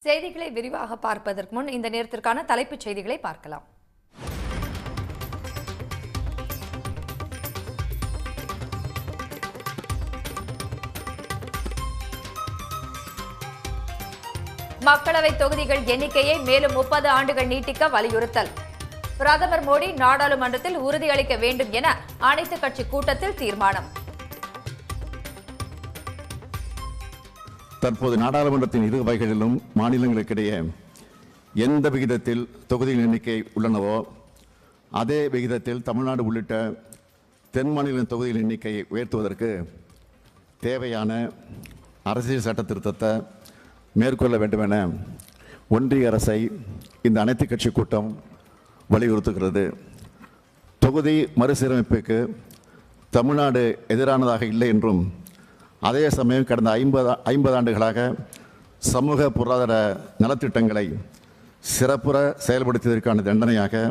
செய்திகளை விரிவாக பார்ப்பதற்கு முன் இந்த நேரத்திற்கான தலைப்புச் செய்திகளை பார்க்கலாம். மக்களவை தொகுதிகள் எண்ணிக்கையை மேலும் 30 ஆண்டுகள் நீட்டிக்க வலியுறுத்தல். பிரதமர் மோடி நாடாளுமன்றத்தில் உறுதியளிக்க வேண்டும் என அனைத்துக் கட்சி கூட்டத்தில் தீர்மானம். தற்போது நாடாளுமன்றத்தின் இரு வகைகளிலும் மாநிலங்களுக்கிடையே எந்த விகிதத்தில் தொகுதிகள் எண்ணிக்கை உள்ளனவோ அதே விகிதத்தில் தமிழ்நாடு உள்ளிட்ட தென் மாநில தொகுதிகள் எண்ணிக்கையை உயர்த்துவதற்கு தேவையான அரசியல் சட்ட திருத்தத்தை மேற்கொள்ள வேண்டும் என ஒன்றிய அரசை இந்த அனைத்துக் கட்சி கூட்டம் வலியுறுத்துகிறது. தொகுதி மறுசீரமைப்புக்கு தமிழ்நாடு எதிரானதாக இல்லை என்றும் அதே சமயம் கடந்த 50 ஆண்டுகளாக சமூக பொருளாதார நலத்திட்டங்களை சிறப்புற செயல்படுத்தியதற்கான தண்டனையாக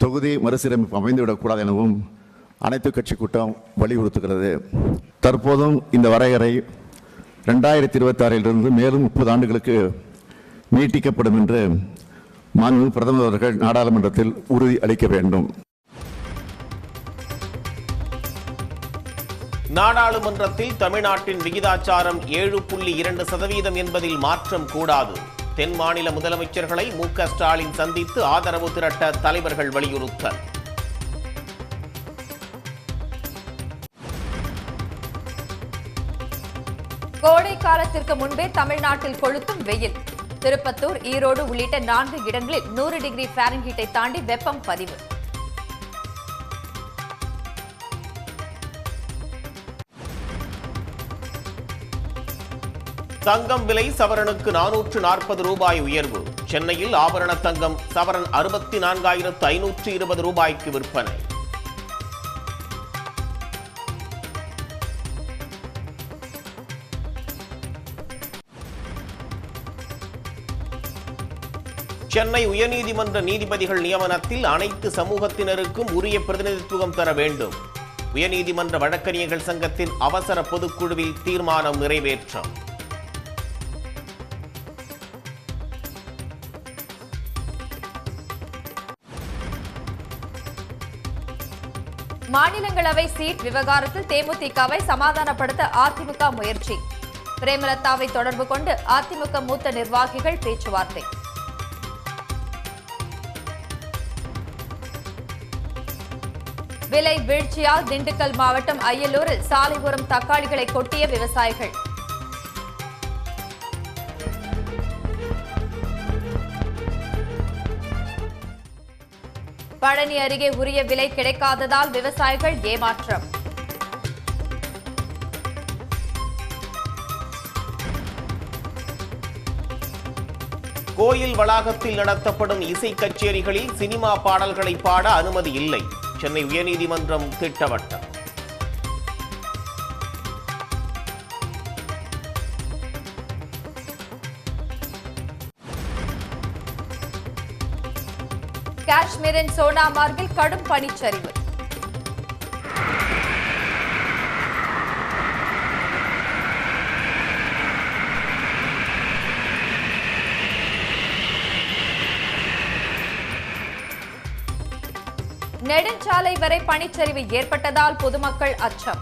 தொகுதி மறுசீரமைப்பு அமைந்துவிடக்கூடாது எனவும் அனைத்து கட்சி கூட்டம் வலியுறுத்துகிறது. தற்போதும் இந்த வரையறை 2026 மேலும் 30 ஆண்டுகளுக்கு நீட்டிக்கப்படும் என்று மாண்புமிகு பிரதமர் அவர்கள் நாடாளுமன்றத்தில் உறுதி அளிக்க வேண்டும். நாடாளுமன்றத்தில் தமிழ்நாட்டின் விகிதாச்சாரம் 7.2% என்பதில் மாற்றம் கூடாது. தென் மாநில முதலமைச்சர்களை மு.க. ஸ்டாலின் சந்தித்து ஆதரவு திரட்ட தலைவர்கள் வலியுறுத்தல். கோடை காலத்திற்கு முன்பே தமிழ்நாட்டில் கொளுத்தும் வெயில். திருப்பத்தூர், ஈரோடு உள்ளிட்ட 4 இடங்களில் 100 டிகிரி ஃபாரன்ஹீட்டை தாண்டி வெப்பம் பதிவு. தங்கம் விலை சவரனுக்கு 440 ரூபாய் உயர்வு. சென்னையில் ஆபரண தங்கம் சவரன் 64,520 ரூபாய்க்கு விற்பனை. சென்னை உயர்நீதிமன்ற நீதிபதிகள் நியமனத்தில் அனைத்து சமூகத்தினருக்கும் உரிய பிரதிநிதித்துவம் தர வேண்டும். உயர்நீதிமன்ற வழக்கறிஞர்கள் சங்கத்தின் அவசர பொதுக்குழுவில் தீர்மானம் நிறைவேற்றம். மாநிலங்களவை சீட் விவகாரத்தில் தேமுதிகவை சமாதானப்படுத்த அதிமுக முயற்சி. பிரேமலதாவை தொடர்பு கொண்டு அதிமுக மூத்த நிர்வாகிகள் பேச்சுவார்த்தை. விலை வீழ்ச்சியால் திண்டுக்கல் மாவட்டம் அய்யலூரில் சாலையோரம் தக்காளிகளை கொட்டிய விவசாயிகள். பழனி அருகே உரிய விலை கிடைக்காததால் விவசாயிகள் ஏமாற்றம். கோயில் வளாகத்தில் நடத்தப்படும் இசை கச்சேரிகளில் சினிமா பாடல்களை பாட அனுமதி இல்லை. சென்னை உயர்நீதிமன்றம் திட்டவட்டம். காஷ்மீரின் சோனாமார்கில் கடும் பனிச்சரிவு. நெடுஞ்சாலை வரை பனிச்சரிவு ஏற்பட்டதால் பொதுமக்கள் அச்சம்.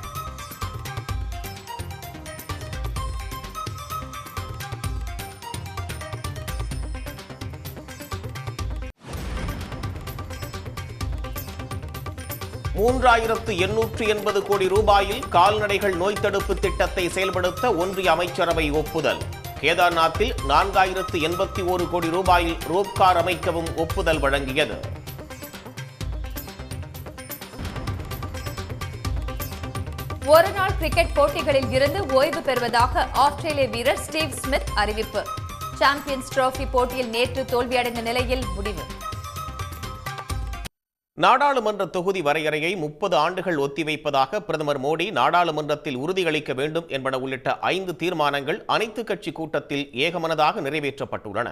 $3,880 கோடி ரூபாயில் கால்நடைகள் நோய் தடுப்பு திட்டத்தை செயல்படுத்த ஒன்றிய அமைச்சரவை ஒப்புதல். கேதார்நாத்தில் 4,081 கோடி ரூபாயில் ரோப்கார் அமைக்கவும் ஒப்புதல் வழங்கியது. ஒருநாள் கிரிக்கெட் போட்டிகளில் இருந்து ஓய்வு பெறுவதாக ஆஸ்திரேலிய வீரர் ஸ்டீவ் ஸ்மித் அறிவிப்பு. சாம்பியன்ஸ் டிராபி போட்டியில் நேற்று தோல்வியடைந்த நிலையில் முடிவு. நாடாளுமன்ற தொகுதி வரையறையை 30 ஆண்டுகள் ஒத்திவைப்பதாக பிரதமர் மோடி நாடாளுமன்றத்தில் உறுதியளிக்க வேண்டும் என்பன உள்ளிட்ட 5 தீர்மானங்கள் அனைத்துக் கட்சி கூட்டத்தில் ஏகமனதாக நிறைவேற்றப்பட்டுள்ளன.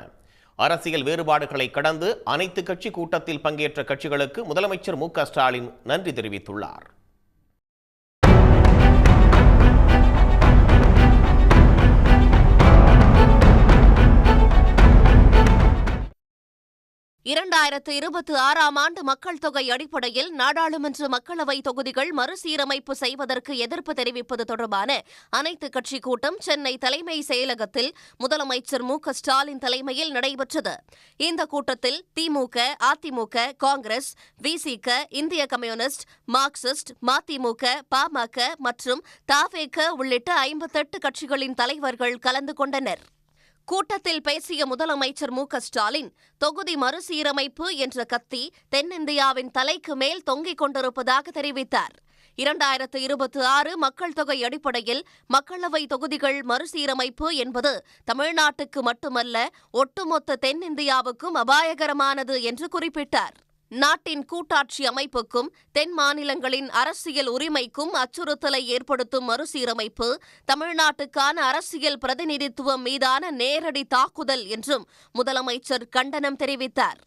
அரசியல் வேறுபாடுகளை கடந்து அனைத்துக் கட்சி கூட்டத்தில் பங்கேற்ற கட்சிகளுக்கு முதலமைச்சர் மு.க. ஸ்டாலின் நன்றி தெரிவித்துள்ளார். 2026ஆம் ஆண்டு மக்கள் தொகை அடிப்படையில் நாடாளுமன்ற மக்களவை தொகுதிகள் மறுசீரமைப்பு செய்வதற்கு எதிர்ப்பு தெரிவிப்பது தொடர்பான அனைத்துக் கட்சி கூட்டம் சென்னை தலைமை செயலகத்தில் முதலமைச்சர் மு.க.ஸ்டாலின் தலைமையில் நடைபெற்றது. இந்த கூட்டத்தில் திமுக, அதிமுக, காங்கிரஸ், விசிக, இந்திய கம்யூனிஸ்ட், மார்க்சிஸ்ட், மதிமுக, பாமக மற்றும் தவேக உள்ளிட்ட 58 கட்சிகளின் தலைவர்கள் கலந்து கொண்டனர். கூட்டத்தில் பேசிய முதலமைச்சர் மு.க.ஸ்டாலின், தொகுதி மறுசீரமைப்பு என்ற கத்தி தென்னிந்தியாவின் தலைக்கு மேல் தொங்கிக் கொண்டிருப்பதாக தெரிவித்தார். 2026 மக்கள் தொகை அடிப்படையில் மக்களவை தொகுதிகள் மறுசீரமைப்பு என்பது தமிழ்நாட்டுக்கு மட்டுமல்ல, ஒட்டுமொத்த தென்னிந்தியாவுக்கும் அபாயகரமானது என்று குறிப்பிட்டார். நாட்டின் கூட்டாட்சி அமைப்புக்கும் தென் மாநிலங்களின் அரசியல் உரிமைக்கும் அச்சுறுத்தலை ஏற்படுத்தும் மறுசீரமைப்பு தமிழ்நாட்டுக்கான அரசியல் பிரதிநிதித்துவம் மீதான நேரடி தாக்குதல் என்றும் முதலமைச்சர் கண்டனம் தெரிவித்தார்.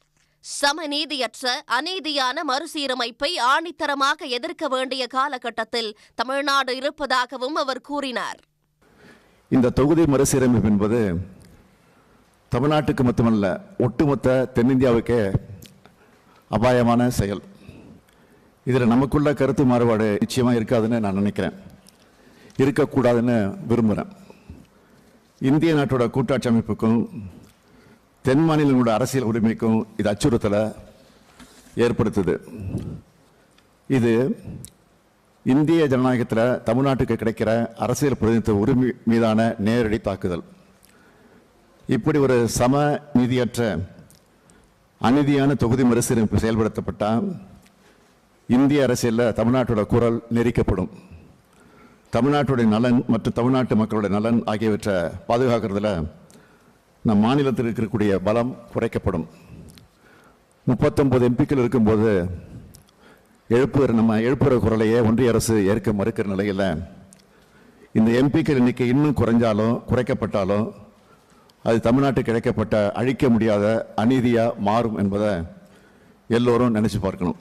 சமநீதியற்ற அநீதியான மறுசீரமைப்பை ஆணித்தரமாக எதிர்க்க வேண்டிய காலகட்டத்தில் தமிழ்நாடு இருப்பதாகவும் அவர் கூறினார். இந்த தொகுதி மறுசீரமைப்பு என்பது தமிழ்நாட்டுக்கு மட்டுமல்ல, ஒட்டுமொத்த தென்னிந்தியாவுக்கே அபாயமான செயல். இதில் நமக்குள்ள கருத்து மாறுபாடு நிச்சயமாக இருக்காதுன்னு நான் நினைக்கிறேன், இருக்கக்கூடாதுன்னு விரும்புகிறேன். இந்திய நாட்டோட கூட்டாட்சி அமைப்புக்கும் தென் மாநிலங்களோட அரசியல் உரிமைக்கும் இது அச்சுறுத்தலை ஏற்படுத்துது. இது இந்திய ஜனநாயகத்தில் தமிழ்நாட்டுக்கு கிடைக்கிற அரசியல் பிரதிநிதித்துவ உரிமை மீதான நேரடி தாக்குதல். இப்படி ஒரு சம நீதியற்ற அநீதியான தொகுதி மறுசீரமைப்பு செயல்படுத்தப்பட்டால் இந்திய அரசியலில் தமிழ்நாட்டோட குரல் நெரிக்கப்படும். தமிழ்நாட்டுடைய நலன் மற்றும் தமிழ்நாட்டு மக்களுடைய நலன் ஆகியவற்றை பாதுகாக்கிறதுல நம் மாநிலத்தில் இருக்கக்கூடிய பலம் குறைக்கப்படும். 39 எம்பிக்கள் இருக்கும்போது நம்ம எழுப்புகிற குரலையே ஒன்றிய அரசு ஏற்க மறுக்கிற நிலையில் இந்த எம்பிக்கள் எண்ணிக்கை இன்னும் குறைக்கப்பட்டாலும் அது தமிழ்நாட்டுக்கு கிடைக்கப்பட்ட அழிக்க முடியாத அநீதியா மாறும் என்பதை எல்லோரும் நினைச்சு பார்க்கணும்.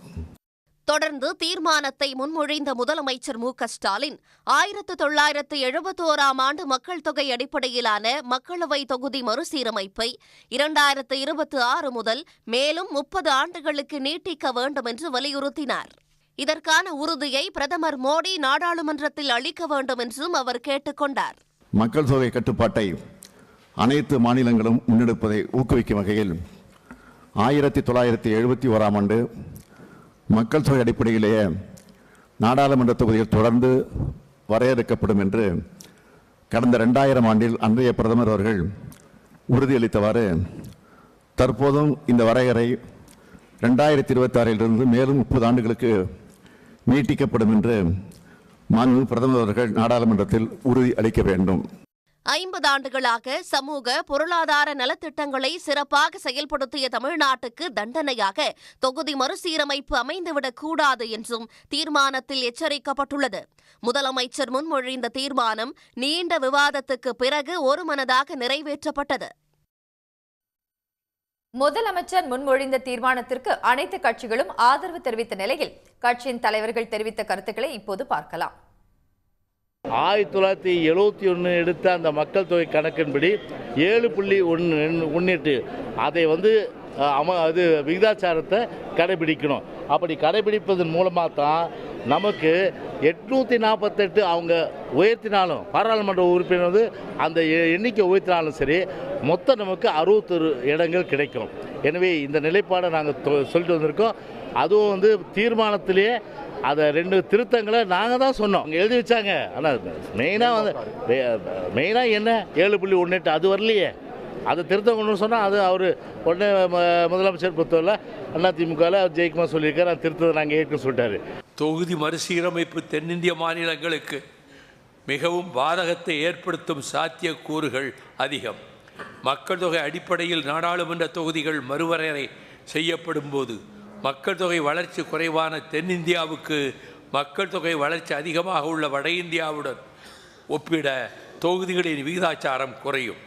தொடர்ந்து தீர்மானத்தை முன்மொழிந்த முதலமைச்சர் மு.க.ஸ்டாலின் 1971ஆம் ஆண்டு மக்கள் தொகை அடிப்படையிலான மக்களவை தொகுதி மறுசீரமைப்பை 2026 முதல் மேலும் 30 ஆண்டுகளுக்கு நீட்டிக்க வேண்டும் என்று வலியுறுத்தினார். இதற்கான உறுதியை பிரதமர் மோடி நாடாளுமன்றத்தில் அளிக்க வேண்டும் என்றும் அவர் கேட்டுக் கொண்டார். மக்கள் தொகை கட்டுப்பாட்டை அனைத்து மாநிலங்களும் முன்னெடுப்பதை ஊக்குவிக்கும் வகையில் 1971ஆம் ஆண்டு மக்கள் தொகை அடிப்படையிலேயே நாடாளுமன்ற தொகுதிகள் தொடர்ந்து வரையறுக்கப்படும் என்று கடந்த 2000 ஆண்டில் அன்றைய பிரதமர் அவர்கள் உறுதியளித்தவாறு தற்போதும் இந்த வரையறை 2026 மேலும் 30 ஆண்டுகளுக்கு நீட்டிக்கப்படும் என்று மாண்புமிகு பிரதமர் அவர்கள் நாடாளுமன்றத்தில் உறுதி அளிக்க வேண்டும். 50 ஆண்டுகளாக சமூக பொருளாதார நலத்திட்டங்களை சிறப்பாக செயல்படுத்திய தமிழ்நாட்டுக்கு தண்டனையாக தொகுதி மறுசீரமைப்பு அமைந்துவிடக் கூடாது என்றும் தீர்மானத்தில் எச்சரிக்கப்பட்டுள்ளது. முதலமைச்சர் முன்மொழிந்த தீர்மானம் நீண்ட விவாதத்துக்கு பிறகு ஒருமனதாக நிறைவேற்றப்பட்டது. முதலமைச்சர் முன்மொழிந்த தீர்மானத்திற்கு அனைத்து கட்சிகளும் ஆதரவு தெரிவித்த நிலையில் கட்சியின் தலைவர்கள் தெரிவித்த கருத்துக்களை இப்போது பார்க்கலாம். 1971 எடுத்த அந்த மக்கள் தொகை கணக்கின்படி 7.18 அதை அது விகிதாச்சாரத்தை கடைபிடிக்கணும். அப்படி கடைபிடிப்பதன் மூலமாக தான் நமக்கு 848 அவங்க உயர்த்தினாலும் பாராளுமன்ற உறுப்பினர் அந்த எண்ணிக்கை உயர்த்தினாலும் சரி, மொத்தம் நமக்கு 61 இடங்கள் கிடைக்கும். எனவே இந்த நிலைப்பாடை நாங்கள் சொல்லிட்டு வந்திருக்கோம். அதுவும் தீர்மானத்திலேயே அதை 2 திருத்தங்களை நாங்கள் தான் சொன்னோம், அவங்க எழுதி வச்சாங்க. ஆனால் மெயினாக என்ன 7.18 அது வரலையே, அதை திருத்தம் கொண்டு சொன்னால் அது அவர் உடனே முதலமைச்சர் பொறுத்தவரை அதிமுகவில் ஜெயக்குமார் சொல்லியிருக்காரு, அது திருத்தத்தை நாங்கள் ஏற்கனவே சொல்லிட்டாரு. தொகுதி மறுசீரமைப்பு தென்னிந்திய மாநிலங்களுக்கு மிகவும் பாதகத்தை ஏற்படுத்தும் சாத்தியக்கூறுகள் அதிகம். மக்கள் தொகை அடிப்படையில் நாடாளுமன்ற தொகுதிகள் மறுவரையறை செய்யப்படும் போது மக்கள் தொகை வளர்ச்சி குறைவான தென்னிந்தியாவுக்கு மக்கள் தொகை வளர்ச்சி அதிகமாக உள்ள வட இந்தியாவுடன் ஒப்பிட தொகுதிகளின் விகிதாச்சாரம் குறையும்.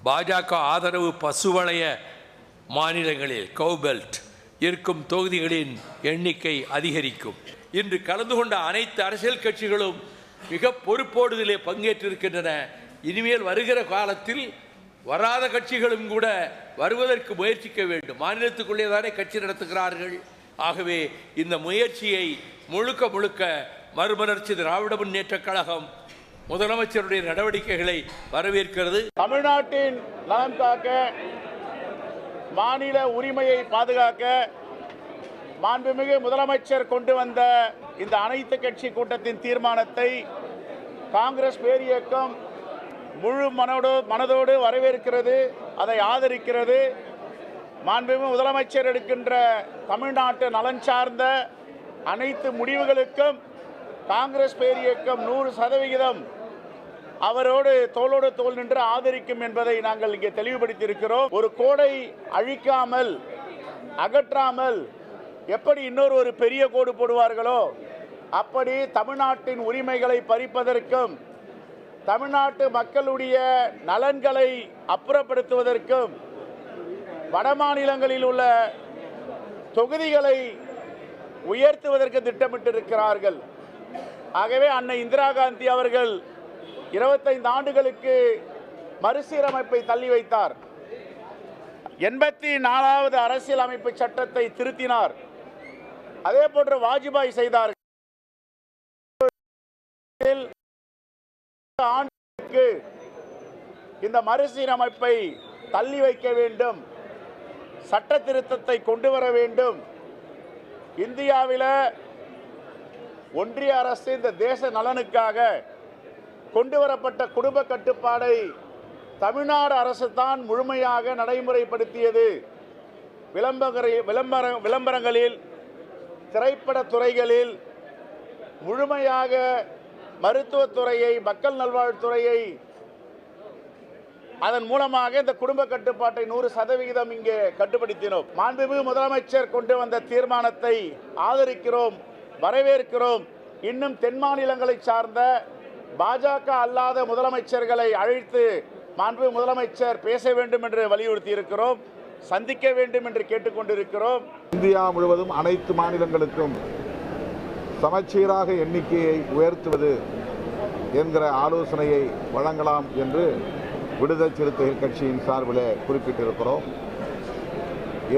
பாஜக ஆதரவு பசுவளைய மாநிலங்களில் கவுபெல்ட் இருக்கும் தொகுதிகளின் எண்ணிக்கை அதிகரிக்கும். இன்று கலந்து கொண்ட அனைத்து அரசியல் கட்சிகளும் மிக பொறுப்போடு இதிலே பங்கேற்றிருக்கின்றன. இனிமேல் வருகிற காலத்தில் வராத கட்சிகளும் கூட வருவதற்கு முயற்சிக்க வேண்டும். மாநிலத்துக்குள்ளே தானே கட்சி நடத்துகிறார்கள். ஆகவே இந்த முயற்சியை முழுக்க மறுமலர்ச்சி திராவிட முன்னேற்றக் கழகம் முதலமைச்சருடைய நடவடிக்கைகளை வரவேற்கிறது. தமிழ்நாட்டின் நலன் காக்க, மாநில உரிமையை பாதுகாக்க மாண்புமிகு முதலமைச்சர் கொண்டு வந்த இந்த அனைத்து கட்சி கூட்டத்தின் தீர்மானத்தை காங்கிரஸ் பேரியக்கம் முழு மனதோடு வரவேற்கிறது, அதை ஆதரிக்கிறது. மாண்புமிகு முதலமைச்சர் எடுக்கின்ற தமிழ்நாட்டு நலன் சார்ந்த அனைத்து முடிவுகளுக்கும் காங்கிரஸ் பேரியக்கம் 100% அவரோடு தோளோடு தோள் நின்று ஆதரிக்கும் என்பதை நாங்கள் இங்கே தெளிவுபடுத்தியிருக்கிறோம். ஒரு கோடை அழிக்காமல், அகற்றாமல் எப்படி இன்னொரு பெரிய கோடு போடுவார்களோ அப்படி தமிழ்நாட்டின் உரிமைகளை பறிப்பதற்கும் தமிழ்நாட்டு மக்களுடைய நலன்களை அப்புறப்படுத்துவதற்கும் வடமாநிலங்களில் உள்ள தொகுதிகளை உயர்த்துவதற்கு திட்டமிட்டிருக்கிறார்கள். ஆகவே அன்னை இந்திரா காந்தி அவர்கள் 25 ஆண்டுகளுக்கு மறுசீரமைப்பை தள்ளி வைத்தார். 84வது அரசியல் அமைப்பு சட்டத்தை திருத்தினார். அதே போன்று வாஜ்பாய் செய்தார். ஆண்டுக்கு இந்த மறுசீரமைப்பை தள்ளி வைக்க வேண்டும், சட்ட திருத்தத்தை கொண்டு வர வேண்டும். இந்தியாவில் ஒன்றிய அரசு இந்த தேச நலனுக்காக கொண்டு வரப்பட்ட குடும்ப கட்டுப்பாடை தமிழ்நாடு அரசு தான் முழுமையாக நடைமுறைப்படுத்தியது. விளம்பரங்களில், திரைப்படத் துறைகளில் முழுமையாக மருத்துவத்துறையை, மக்கள் நல்வாழ்வுத்துறையை, அதன் மூலமாக இந்த குடும்ப கட்டுப்பாட்டை 100% இங்கே கட்டுப்படுத்தினோம். மாண்புமிகு முதலமைச்சர் கொண்டு வந்த தீர்மானத்தை ஆதரிக்கிறோம், வரவேற்கிறோம். இன்னும் தென் மாநிலங்களை சார்ந்த பாஜக அல்லாத முதலமைச்சர்களை அழைத்து மாண்புமிகு முதலமைச்சர் பேச வேண்டும் என்று வலியுறுத்தி இருக்கிறோம், சந்திக்க வேண்டும் என்று கேட்டுக்கொண்டிருக்கிறோம். இந்தியா முழுவதும் அனைத்து மாநிலங்களுக்கும் சமச்சீராக எண்ணிக்கையை உயர்த்துவது என்கிற ஆலோசனையை வழங்கலாம் என்று விடுதலை சிறுத்தைகள் கட்சியின் சார்பில் குறிப்பிட்டிருக்கிறோம்.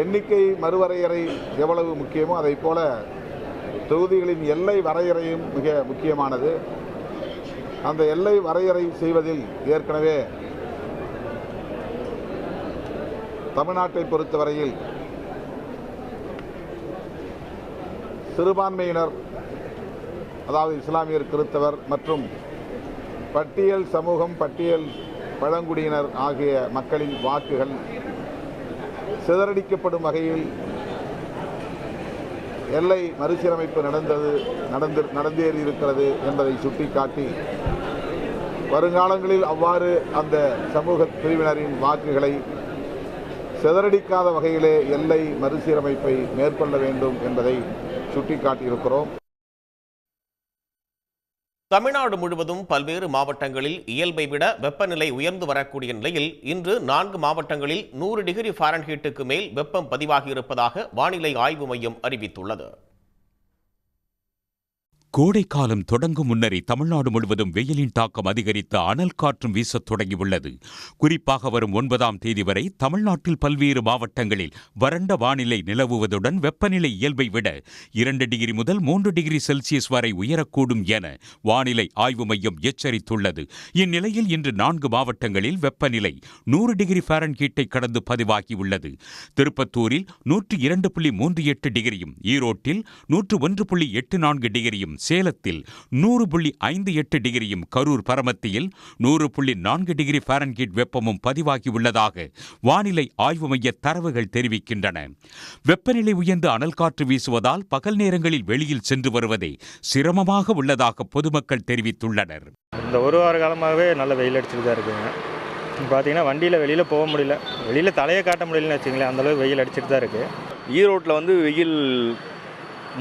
எண்ணிக்கை மறுவரையறை எவ்வளவு முக்கியமோ அதை போல தொகுதிகளின் எல்லை வரையறையும் மிக முக்கியமானது. அந்த எல்லை வரையறை செய்வதில் ஏற்கனவே தமிழ்நாட்டை பொறுத்தவரையில் சிறுபான்மையினர், அதாவது இஸ்லாமியர், கிறிஸ்தவர் மற்றும் பட்டியல் சமூகம், பட்டியல் பழங்குடியினர் ஆகிய மக்களின் வாக்குகள் சிதறடிக்கப்படும் வகையில் எல்லை மறுசீரமைப்பு நடந்தேறியிருக்கிறது என்பதை சுட்டிக்காட்டி வருங்காலங்களில் அவ்வாறு அந்த சமூக பிரிவினரின் வாக்குகளை சிதறடிக்காத வகையிலே எல்லை மறுசீரமைப்பை மேற்கொள்ள வேண்டும் என்பதை சுட்டிக்காட்டியிருக்கிறோம். தமிழ்நாடு முழுவதும் பல்வேறு மாவட்டங்களில் இயல்பை விட வெப்பநிலை உயர்ந்து வரக்கூடிய நிலையில் இன்று 4 மாவட்டங்களில் 100 டிகிரி ஃபாரன்ஹீட்டுக்கு மேல் வெப்பம் பதிவாகியிருப்பதாக வானிலை ஆய்வு மையம் அறிவித்துள்ளது. கோடைக்காலம் தொடங்கும் முன்னரே தமிழ்நாடு முழுவதும் வெயிலின் தாக்கம் அதிகரித்து அனல் காற்றும் வீசத் தொடங்கியுள்ளது. குறிப்பாக வரும் 9ஆம் தேதி வரை தமிழ்நாட்டில் பல்வேறு மாவட்டங்களில் வறண்ட வானிலை நிலவுவதுடன் வெப்பநிலை இயல்பை விட 2 டிகிரி முதல் 3 டிகிரி செல்சியஸ் வரை உயரக்கூடும் என வானிலை ஆய்வு மையம் எச்சரித்துள்ளது. இந்நிலையில் இன்று 4 மாவட்டங்களில் வெப்பநிலை 100 டிகிரி ஃபாரன்ஹீட்டை கடந்து பதிவாகியுள்ளது. திருப்பத்தூரில் 102.38 டிகிரியும், ஈரோட்டில் 101.84 டிகிரியும், சேலத்தில் 100.58 டிகிரியும், கரூர் பரமத்தியில் 100.4 டிகிரி ஃபாரன்ஹீட் வெப்பமும் பதிவாகியுள்ளதாக வானிலை ஆய்வு மைய தரவுகள் தெரிவிக்கின்றன. வெப்பநிலை உயர்ந்து அனல் காற்று வீசுவதால் பகல் நேரங்களில் வெளியில் சென்று வருவதே சிரமமாக உள்ளதாக பொதுமக்கள் தெரிவித்துள்ளனர். இந்த ஒரு வார காலமாகவே நல்ல வெயில் அடிச்சுட்டு தான் இருக்குங்க. பார்த்தீங்கன்னா வண்டியில் வெளியில் போக முடியல, வெளியில் தலையை காட்ட முடியலன்னு வச்சுங்களேன், அந்தளவுக்கு வெயில் அடிச்சுட்டு தான் இருக்குது. ஈரோட்டில் வெயில்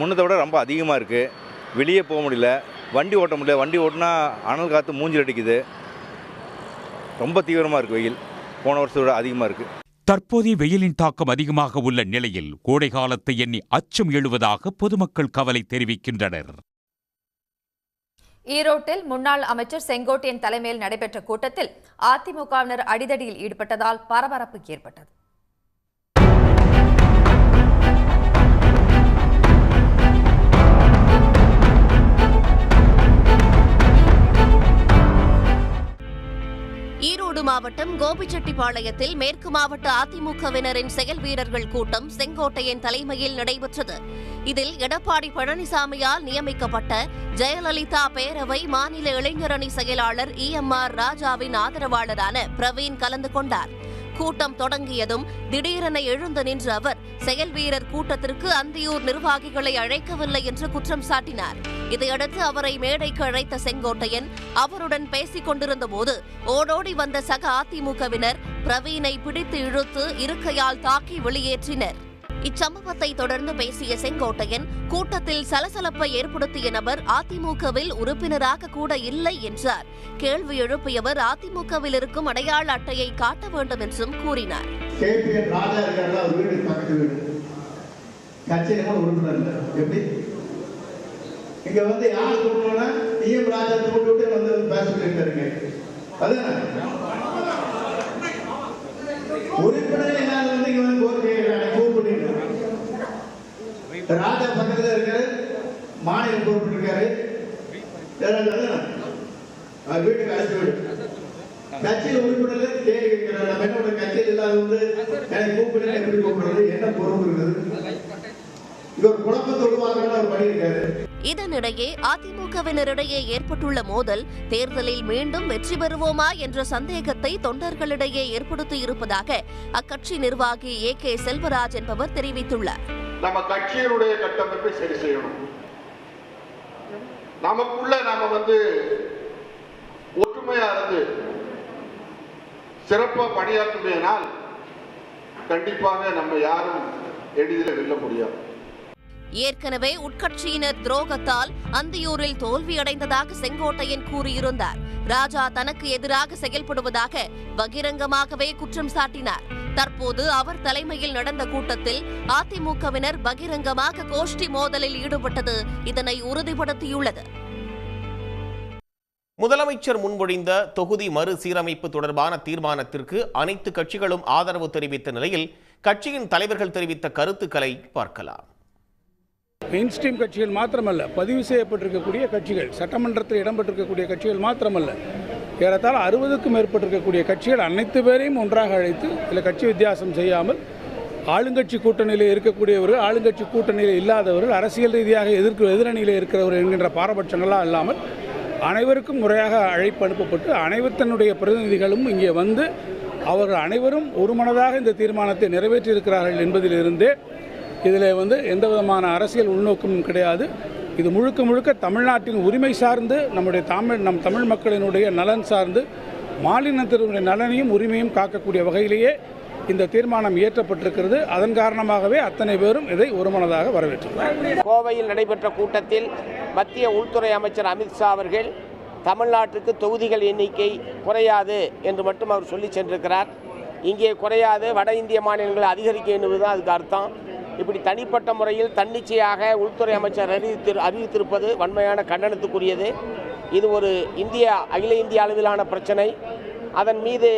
முன்னத்தை விட ரொம்ப அதிகமாக இருக்குது. வெளியே போக முடியல, வண்டி ஓட்ட முடியல. வண்டி ஓட்டினா அனல் காற்று மூஞ்சில் அடிக்குது. ரொம்ப தீவிரமாக இருக்குது வெயில், போன வருஷத்தை விட அதிகமாக இருக்குது. தற்போதைய வெயிலின் தாக்கம் அதிகமாக உள்ள நிலையில் கோடை காலத்தை எண்ணி அச்சம் எழுவதாக பொதுமக்கள் கவலை தெரிவிக்கின்றனர். ஈரோட்டில் முன்னாள் அமைச்சர் செங்கோட்டையன் தலைமையில் நடைபெற்ற கூட்டத்தில் அதிமுகவினர் அடிதடியில் ஈடுபட்டதால் பரபரப்பு ஏற்பட்டது. ஈரோடு மாவட்டம் கோபிச்செட்டிப்பாளையத்தில் மேற்கு மாவட்ட அதிமுகவினரின் செயல் வீரர்கள் கூட்டம் செங்கோட்டையன் தலைமையில் நடைபெற்றது. இதில் எடப்பாடி பழனிசாமியால் நியமிக்கப்பட்ட ஜெயலலிதா பேரவை மாநில இளைஞரணி செயலாளர் EMR ராஜாவின் ஆதரவாளரான பிரவீன் கலந்து கொண்டார். கூட்டம் தொடங்கியதும் திடீரென எழுந்து நின்ற அவர் செயல் வீரர் கூட்டத்திற்கு அந்தியூர் நிர்வாகிகளை அழைக்கவில்லை என்று குற்றம் சாட்டினார். இதையடுத்து அவரை மேடைக்கு அழைத்த செங்கோட்டையன் அவருடன் பேசிக் கொண்டிருந்த போது ஓடோடி வந்த சக அதிமுகவினர் பிரவீனை பிடித்து இழுத்து இருக்கையால் தாக்கி வெளியேற்றினர். இச்சம்பவத்தை தொடர்ந்து பேசிய செங்கோட்டையன் கூட்டத்தில் சலசலப்பை ஏற்படுத்திய நபர் அதிமுகவில் உறுப்பினராக கூட இல்லை என்றார். கேள்வி எழுப்பியவர் அதிமுகவில் இருக்கும் அடையாள அட்டையை காட்ட வேண்டும் என்றும் கூறினார். ராஜா பக்கத்தில் இருக்காரு, மாநில பொறுப்பு இருக்காரு, வீட்டுக்கு அழைச்சு விடு. கட்சியில் உறுப்பினர்கள் தேடி இருக்கிறார். நம்ம என்னோட கட்சியில் இல்லாத வந்து எனக்கு கூப்பிடுறது எப்படி கூப்பிடுறது, என்ன பொறுப்பு இருக்குது, இது ஒரு குழப்பத்தை உருவாக்குற ஒரு பணி இருக்காரு. இதனிடையே அதிமுகவினரிடையே ஏற்பட்டுள்ள மோதல் தேர்தலில் மீண்டும் வெற்றி பெறுவோமா என்ற சந்தேகத்தை தொண்டர்களிடையே ஏற்படுத்தி இருப்பதாக அக்கட்சி நிர்வாகி AK செல்வராஜ் என்பவர் தெரிவித்துள்ளார். நம்ம கட்சியினுடைய கட்டமைப்பை சரி செய்யணும். நமக்குள்ள நாம வந்து ஒற்றுமையா இருந்து சிறப்பா பணியாற்றுமையினால் கண்டிப்பாக நம்ம யாரும் எளிதில் வெல்ல முடியாது. ஏற்கனவே உட்கட்சியினர் துரோகத்தால் அந்தியூரில் தோல்வியடைந்ததாக செங்கோட்டையன் கூறியிருந்தார். ராஜா தனக்கு எதிராக செயல்படுவதாக பகிரங்கமாகவே குற்றம் சாட்டினார். தற்போது அவர் தலைமையில் நடந்த கூட்டத்தில் அதிமுகவினர் பகிரங்கமாக கோஷ்டி மோதலில் ஈடுபட்டது இதனை உறுதிப்படுத்தியுள்ளது. முதலமைச்சர் முன்மொழிந்த தொகுதி மறுசீரமைப்பு தொடர்பான தீர்மானத்திற்கு அனைத்து கட்சிகளும் ஆதரவு தெரிவித்த நிலையில் கட்சியின் தலைவர்கள் தெரிவித்த கருத்துக்களை பார்க்கலாம். மெயின் ஸ்ட்ரீம் கட்சிகள் மாத்திரமல்ல, பதிவு செய்யப்பட்டிருக்கக்கூடிய கட்சிகள், சட்டமன்றத்தில் இடம்பெற்றிருக்கக்கூடிய கட்சிகள் மாத்திரமல்ல, ஏறத்தாழ 60க்கும் மேற்பட்டிருக்கக்கூடிய கட்சிகள் அனைத்து பேரையும் ஒன்றாக அழைத்து இதில் கட்சி வித்தியாசம் செய்யாமல் ஆளுங்கட்சி கூட்டணியில் இருக்கக்கூடியவர்கள், ஆளுங்கட்சி கூட்டணியில் இல்லாதவர்கள், அரசியல் ரீதியாக எதிரணியில் இருக்கிறவர்கள் என்கின்ற பாரபட்சங்களாக இல்லாமல் அனைவருக்கும் முறையாக அழைப்பு அனுப்பப்பட்டு அனைவருடைய பிரதிநிதிகளும் இங்கே வந்து அவர்கள் அனைவரும் ஒருமனதாக இந்த தீர்மானத்தை நிறைவேற்றியிருக்கிறார்கள் என்பதிலிருந்தே இதில் வந்து எந்த விதமான அரசியல் உள்நோக்கமும் கிடையாது. இது முழுக்க முழுக்க தமிழ்நாட்டின் உரிமை சார்ந்து நம் தமிழ் மக்களினுடைய நலன் சார்ந்து மாநிலத்தினுடைய நலனையும் உரிமையும் காக்கக்கூடிய வகையிலேயே இந்த தீர்மானம் இயற்றப்பட்டிருக்கிறது. அதன் காரணமாகவே அத்தனை பேரும் இதை ஒருமனதாக வரவேற்றுள்ளார். கோவையில் நடைபெற்ற கூட்டத்தில் மத்திய உள்துறை அமைச்சர் அமித்ஷா அவர்கள் தமிழ்நாட்டுக்கு தொகுதிகள் எண்ணிக்கை குறையாது என்று மட்டும் அவர் சொல்லி சென்றிருக்கிறார். இங்கே குறையாது, வட இந்திய மாநிலங்களை அதிகரிக்க என்பதுதான் அதுக்கு அர்த்தம். இப்படி தனிப்பட்ட முறையில் தன்னிச்சையாக உள்துறை அமைச்சர் அறிவித்திருப்பது வன்மையான கண்டனத்துக்குரியது. இது ஒரு அகில இந்திய அளவிலான பிரச்சனை. அதன் மீது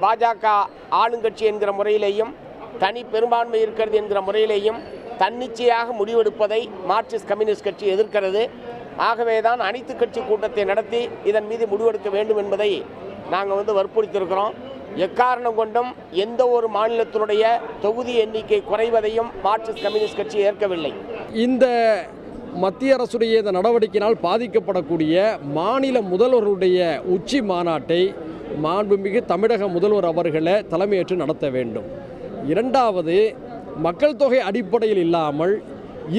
பாஜக ஆளுங்கட்சி என்கிற முறையிலேயும் தனி பெரும்பான்மை இருக்கிறது என்கிற முறையிலேயும் தன்னிச்சையாக முடிவெடுப்பதை மார்க்சிஸ்ட் கம்யூனிஸ்ட் கட்சி எதிர்க்கிறது. ஆகவே தான் அனைத்து கட்சி கூட்டத்தை நடத்தி இதன் மீது முடிவெடுக்க வேண்டும் என்பதை நாங்கள் வற்புறுத்தியிருக்கிறோம். எக்காரணம் கொண்டும் எந்த ஒரு மாநிலத்தினுடைய தொகுதி எண்ணிக்கை குறைவதையும் மார்க்சிஸ்ட் கம்யூனிஸ்ட் கட்சி ஏற்கவில்லை. இந்த மத்திய அரசுடைய இந்த நடவடிக்கையினால் பாதிக்கப்படக்கூடிய மாநில முதல்வர்களுடைய உச்சி மாநாட்டை மாண்புமிகு தமிழக முதல்வர் அவர்களை தலைமையேற்று நடத்த வேண்டும். இரண்டாவது, மக்கள் தொகை அடிப்படையில் இல்லாமல்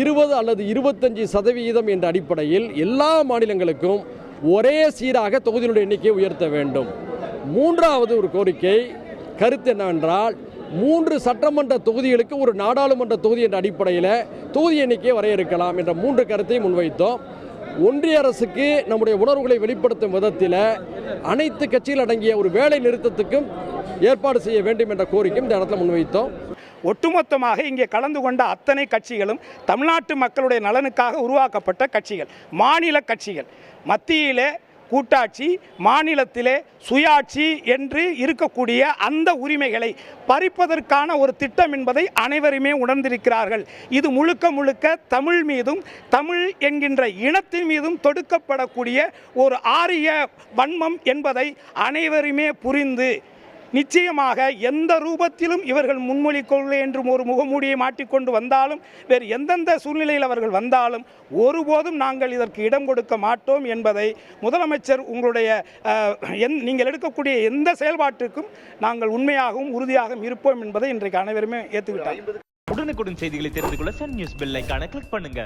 20 அல்லது 25% என்ற அடிப்படையில் எல்லா மாநிலங்களுக்கும் ஒரே சீராக தொகுதிகளுடைய எண்ணிக்கையை உயர்த்த வேண்டும். மூன்றாவது ஒரு கோரிக்கை கருத்து என்னவென்றால் 3 சட்டமன்ற தொகுதிகளுக்கு ஒரு நாடாளுமன்ற தொகுதி என்ற அடிப்படையில் தொகுதி எண்ணிக்கையை வரையறுக்கலாம் என்ற 3 கருத்தை முன்வைத்தோம். ஒன்றிய அரசுக்கு நம்முடைய உணர்வுகளை வெளிப்படுத்தும் விதத்தில் அனைத்து கட்சிகள் அடங்கிய ஒரு வேலை நிறுத்தத்துக்கும் ஏற்பாடு செய்ய வேண்டும் என்ற கோரிக்கை இந்த இடத்துல முன்வைத்தோம். ஒட்டுமொத்தமாக இங்கே கலந்து கொண்ட அத்தனை கட்சிகளும் தமிழ்நாட்டு மக்களுடைய நலனுக்காக உருவாக்கப்பட்ட கட்சிகள், மாநில கட்சிகள். மத்தியிலே கூட்டாட்சி, மாநிலத்திலே சுயாட்சி என்று இருக்கக்கூடிய அந்த உரிமைகளை பறிப்பதற்கான ஒரு திட்டம் என்பதை அனைவருமே உணர்ந்திருக்கிறார்கள். இது முழுக்க முழுக்க தமிழ் மீதும் தமிழ் என்கின்ற இனத்தின் மீதும் தொடுக்கப்படக்கூடிய ஒரு ஆரிய வன்மம் என்பதை அனைவருமே புரிந்து நிச்சயமாக எந்த ரூபத்திலும் இவர்கள் முன்மொழிக்கொள்ள என்றும் ஒரு முகமூடியை மாட்டிக்கொண்டு வந்தாலும், வேறு எந்தெந்த சூழ்நிலையில் அவர்கள் வந்தாலும் ஒருபோதும் நாங்கள் இதற்கு இடம் கொடுக்க மாட்டோம் என்பதை முதலமைச்சர் உங்களுடைய நீங்கள் எடுக்கக்கூடிய எந்த செயல்பாட்டுக்கும் நாங்கள் உண்மையாகவும் உறுதியாகவும் இருப்போம் என்பதை இன்றைக்கு அனைவருமே ஏற்றுக்கிட்டார். உடனுக்குடன் செய்திகளை தெரிந்து கொள்ள சன் நியூஸ் பெல் ஐகானை கிளிக் பண்ணுங்க.